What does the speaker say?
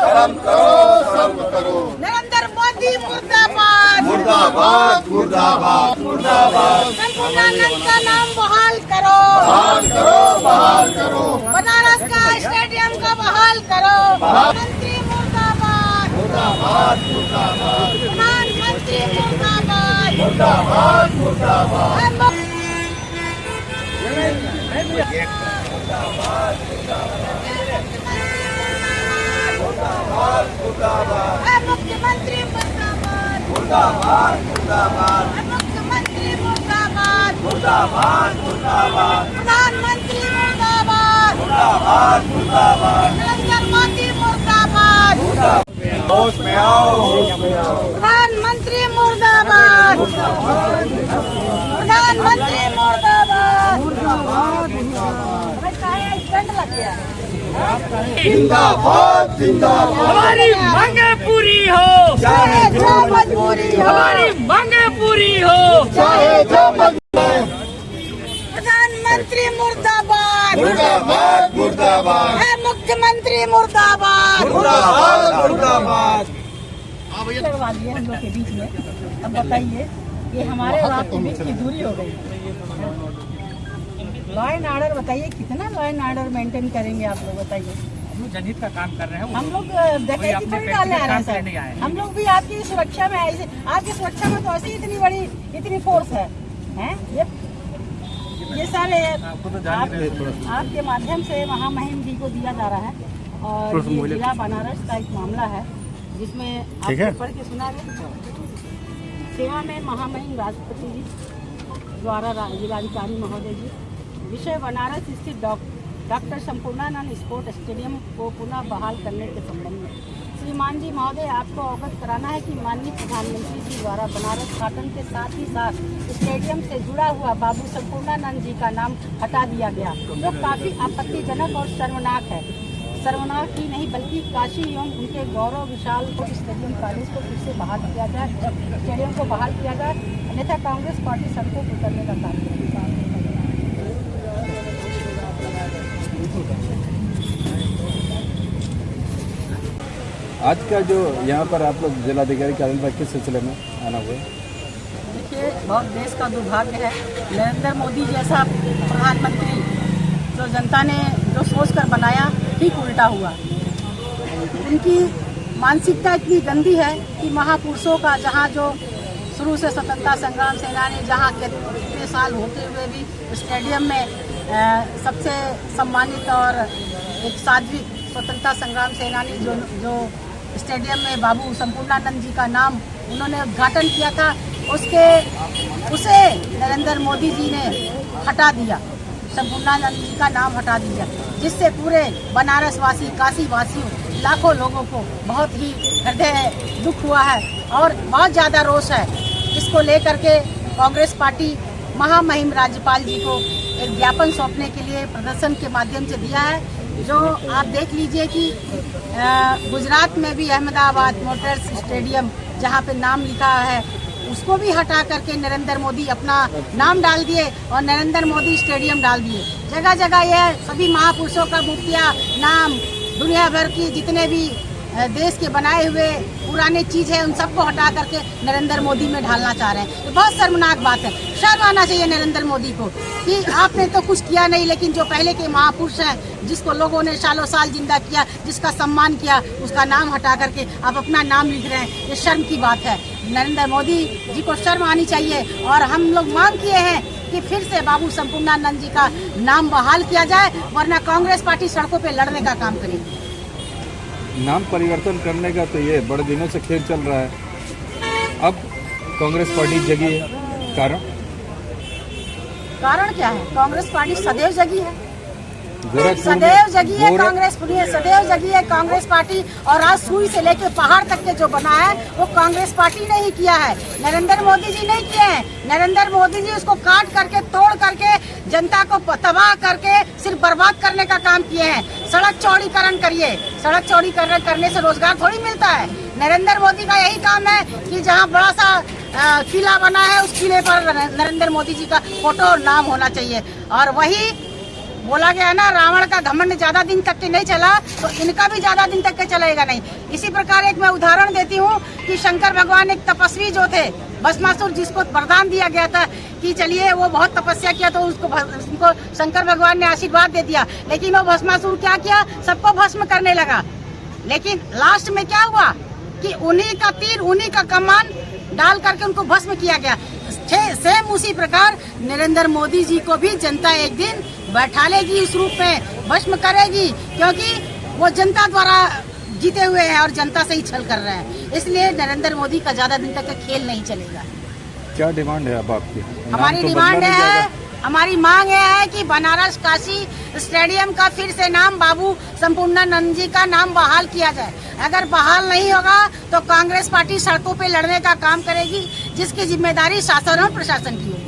शर्म करो, शर्म करो। नरेंद्र मोदी मुर्दाबाद, मुर्दाबाद, मुर्दाबाद, मुर्दाबाद। संपूर्णानंद का नाम बहाल करो, बहाल करो, बहाल करो। बनारस का स्टेडियम का बहाल करो। मंत्री मुर्दाबाद, मुर्दाबाद, मुर्दाबाद, प्रधानमंत्री मुर्दाबाद, मुर्दाबाद, मुर्दाबाद। मुख्यमंत्री मुर्दाबाद, मुर्दाबाद, मुर्दाबाद, मुख्यमंत्री मुर्दाबाद, मुर्दाबाद, मुर्दाबाद, प्रधानमंत्री मुर्दाबाद, मुर्दाबाद, मुर्दाबाद। नरेंद्र मोदी मुर्दाबाद, होश में आओ, होश में आओ। प्रधानमंत्री मुर्दाबाद, प्रधानमंत्री मुर्दाबाद। स्टंट लग गया। जिंदाबाद, जिंदाबाद। हमारी मांगे पूरी हो, चाहे जो मजबूरी हो, हमारी मांगे पूरी हो। चाहे जो मजबूरी। प्रधानमंत्री मुर्दाबाद, मुर्दाबाद, मुर्दाबाद, है मुख्यमंत्री मुर्दाबाद। मुर्दाबाद, मुर्दाबाद। लगवा दिए हम लोग के बीच में। अब बताइए ये हमारे और आपके बीच की दूरी हो गई। लॉ एंड ऑर्डर बताइए, कितना लॉ एंड ऑर्डर मेंटेन करेंगे आप लोग, बताइए। जनहित का काम कर रहे हैं। हम लोग डकैती थोड़ी डालने आ रहे हैं सर। हम लोग भी आपकी सुरक्षा में ऐसे, आपकी सुरक्षा में तो ऐसी इतनी बड़ी इतनी फोर्स है, हैं? ये सारे आपके माध्यम से महामहिम जी को दिया जा रहा है। और ये जिला बनारस का एक मामला है जिसमें आपको पढ़ के सुना रहे। सेवा में महामहिम राष्ट्रपति जी द्वारा जिलाधिकारी महोदय जी, विषय बनारस स्थित डॉक्टर संपूर्णानंद स्पोर्ट स्टेडियम को पुनः बहाल करने के संबंध में श्रीमान जी महोदय, आपको अवगत कराना है कि माननीय प्रधानमंत्री जी द्वारा बनारस शासन के साथ ही साथ स्टेडियम से जुड़ा हुआ बाबू संपूर्णानंद जी का नाम हटा दिया गया, जो काफी आपत्तिजनक और शर्मनाक है। शर्मनाक ही नहीं बल्कि काशी एवं उनके गौरव विशाल स्टेडियम कॉलेज को फिर से बहाल किया जाए, स्टेडियम को बहाल किया जाए, अन्यथा कांग्रेस पार्टी सड़कों पर उतरने का काम करेगी। आज का जो यहाँ पर आप लोग जिलाधिकारी कार्यालय पर किस सिलसिले में आना हुआ? देखिए, बहुत देश का दुर्भाग्य है, नरेंद्र मोदी जैसा प्रधानमंत्री जो जनता ने जो सोच कर बनाया ठीक उल्टा हुआ। उनकी मानसिकता इतनी गंदी है कि महापुरुषों का जहाँ जो शुरू से स्वतंत्रता संग्राम सेनानी जहाँ कितने साल होते हुए भी स्टेडियम में सबसे सम्मानित और एक सात्विक स्वतंत्रता संग्राम सेनानी जो स्टेडियम में बाबू संपूर्णानंद जी का नाम उन्होंने उद्घाटन किया था, उसे नरेंद्र मोदी जी ने हटा दिया, संपूर्णानंद जी का नाम हटा दिया, जिससे पूरे बनारस वासी, काशी वासियों, लाखों लोगों को बहुत ही हृदय दुख हुआ है और बहुत ज़्यादा रोष है। इसको लेकर के कांग्रेस पार्टी महामहिम राज्यपाल जी को एक ज्ञापन सौंपने के लिए प्रदर्शन के माध्यम से दिया है। जो आप देख लीजिए कि गुजरात में भी अहमदाबाद मोटर्स स्टेडियम जहां पे नाम लिखा है उसको भी हटा करके नरेंद्र मोदी अपना नाम डाल दिए और नरेंद्र मोदी स्टेडियम डाल दिए। जगह जगह यह सभी महापुरुषों का मूर्तियां, नाम, दुनिया भर की जितने भी देश के बनाए हुए पुराने चीज़ है उन सबको हटा करके नरेंद्र मोदी में ढालना चाह रहे हैं। तो बहुत शर्मनाक बात है। शर्म आना चाहिए नरेंद्र मोदी को कि आपने तो कुछ किया नहीं, लेकिन जो पहले के महापुरुष हैं जिसको लोगों ने सालों साल जिंदा किया, जिसका सम्मान किया, उसका नाम हटा करके आप अपना नाम लिख रहे हैं। ये शर्म की बात है। नरेंद्र मोदी जी को शर्म आनी चाहिए और हम लोग मांग किए हैं कि फिर से बाबू संपूर्णानंद जी का नाम बहाल किया जाए, वरना कांग्रेस पार्टी सड़कों पे लड़ने का काम करेगी। नाम परिवर्तन करने का तो ये बड़े दिनों से खेल चल रहा है, अब कांग्रेस पार्टी जगी है, कारण क्या है? कांग्रेस पार्टी सदैव जगी है, सदैव जगी है कांग्रेस सदैव जगी है कांग्रेस पार्टी। और आज सुई से लेके पहाड़ तक के जो बना है वो कांग्रेस पार्टी ने ही किया है, नरेंद्र मोदी जी नहीं किए हैं। नरेंद्र मोदी जी उसको काट करके, तोड़ करके, जनता को तबाह करके सिर्फ बर्बाद करने का काम किए हैं। सड़क चौड़ीकरण करिए, सड़क चौड़ीकरण करने से रोजगार थोड़ी मिलता है। नरेंद्र मोदी का यही काम है कि जहाँ बड़ा सा किला बना है उस किले पर नरेंद्र मोदी जी का फोटो और नाम होना चाहिए। और वही बोला गया ना, रावण का घमंड ज्यादा दिन तक के नहीं चला तो इनका भी ज्यादा दिन तक के चलेगा नहीं। इसी प्रकार एक मैं उदाहरण देती हूँ कि शंकर भगवान एक तपस्वी जो थे, भस्मासुर जिसको वरदान दिया गया था कि चलिए वो बहुत तपस्या किया तो उसको शंकर भगवान ने आशीर्वाद दे दिया, लेकिन वो भस्मासुर क्या किया, सबको भस्म करने लगा। लेकिन लास्ट में क्या हुआ कि उन्हीं का तीर, उन्हीं का कमान डाल करके उनको भस्म किया गया। सेम उसी प्रकार नरेंद्र मोदी जी को भी जनता एक दिन बैठा लेगी, उस रूप में भस्म करेगी, क्योंकि वो जनता द्वारा जीते हुए हैं और जनता से ही छल कर रहे हैं। इसलिए नरेंद्र मोदी का ज्यादा दिन तक का खेल नहीं चलेगा। क्या डिमांड है अब आपकी? हमारी नाम तो डिमांड बदला नहीं है, जाएगा? हमारी मांग यह है कि बनारस काशी स्टेडियम का फिर से नाम बाबू संपूर्णानंद जी का नाम बहाल किया जाए। अगर बहाल नहीं होगा तो कांग्रेस पार्टी सड़कों पे लड़ने का काम करेगी, जिसकी जिम्मेदारी शासन और प्रशासन की होगी।